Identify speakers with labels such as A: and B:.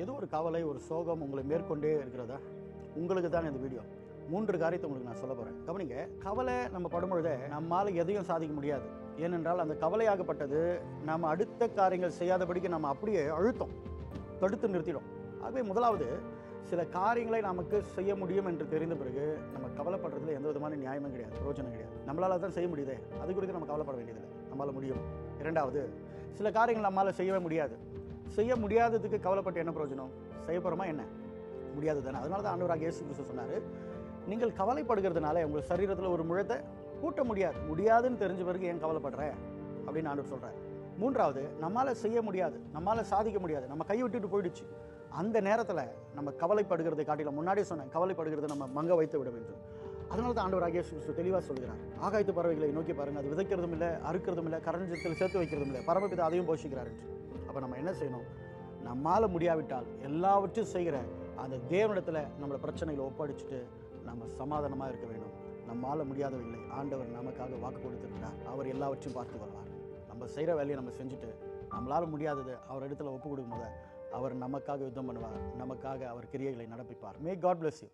A: ஏதோ ஒரு கவலை, ஒரு சோகம் உங்களை மேற்கொண்டே இருக்கிறதா? உங்களுக்கு தான் இந்த வீடியோ. 3 காரியத்தை உங்களுக்கு நான் சொல்ல போகிறேன். கவனிங்க, கவலை நம்ம படும்பொழுதே நம்மால் எதையும் சாதிக்க முடியாது. ஏனென்றால் அந்த கவலையாகப்பட்டது நம்ம அடுத்த காரியங்கள் செய்யாதபடிக்கு நம்ம அப்படியே அழுத்தம் தடுத்து நிறுத்திடும். ஆகவே முதலாவது, சில காரியங்களை நமக்கு செய்ய முடியும் என்று தெரிந்த பிறகு நம்ம கவலைப்படுறதுல எந்த விதமான நியாயமும் கிடையாது, பிரயோஜனம் கிடையாது. நம்மளால் தான் செய்ய முடியுதே, அது குறித்து நம்ம கவலைப்பட வேண்டியதில்லை, நம்மளால் முடியும். இரண்டாவது, சில காரியங்கள் நம்மளால் செய்யவே முடியாது. செய்ய முடியாததுக்கு கவலைப்பட்டு என்ன பிரயோஜனம்? செய்ய போகிறோமா என்ன? முடியாது தானே. அதனால தான் ஆண்டவராகிய இயேசு கிறிஸ்து சொன்னார், நீங்கள் கவலைப்படுகிறதுனால உங்கள் சரீரத்தில் ஒரு முழத்தை கூட்ட முடியாதுன்னு தெரிஞ்ச பிறகு ஏன் கவலைப்படுற அப்படின்னு ஆண்டவர் சொல்கிறார். மூன்றாவது, நம்மளால் செய்ய முடியாது, நம்மளால் சாதிக்க முடியாது, நம்ம கை விட்டுட்டு போயிடுச்சு, அந்த நேரத்தில் நம்ம கவலைப்படுகிறதை காட்டிலும் முன்னாடியே சொன்னேன், கவலைப்படுகிறத நம்ம மங்க வைத்து விட வேண்டும். அதனால தான் ஆண்டவராகிய இயேசு கிறிஸ்து தெளிவாக சொல்கிறார், ஆகாயத்து பறவைகளை நோக்கி பாருங்கள், அது விதைக்கிறதும் இல்லை, அறுக்கிறதும் இல்லை, கரஞ்சத்தில் சேர்த்து வைக்கிறதும் இல்லை, பரமபிதா அதையும் போஷிக்கிறார் என்று. அப்போ நம்ம என்ன செய்யணும்? நம்மால் முடியாவிட்டால் எல்லாவற்றையும் செய்கிற அந்த தேவனிடத்தில் நம்மளை பிரச்சனைகளை ஒப்படைச்சிட்டு நம்ம சமாதானமாக இருக்க வேண்டும். நம்மால் முடியாதவில்லை, ஆண்டவர் நமக்காக வாக்கு கொடுத்திருக்கிறார், அவர் எல்லாவற்றையும் பார்த்து வருவார். நம்ம செய்கிற வேலையை நம்ம செஞ்சுட்டு நம்மளால் முடியாதது அவர் இடத்துல ஒப்பு கொடுக்கும் போது அவர் நமக்காக யுத்தம் பண்ணுவார், நமக்காக அவர் கிரியைகளை நடப்பிப்பார். May God bless you.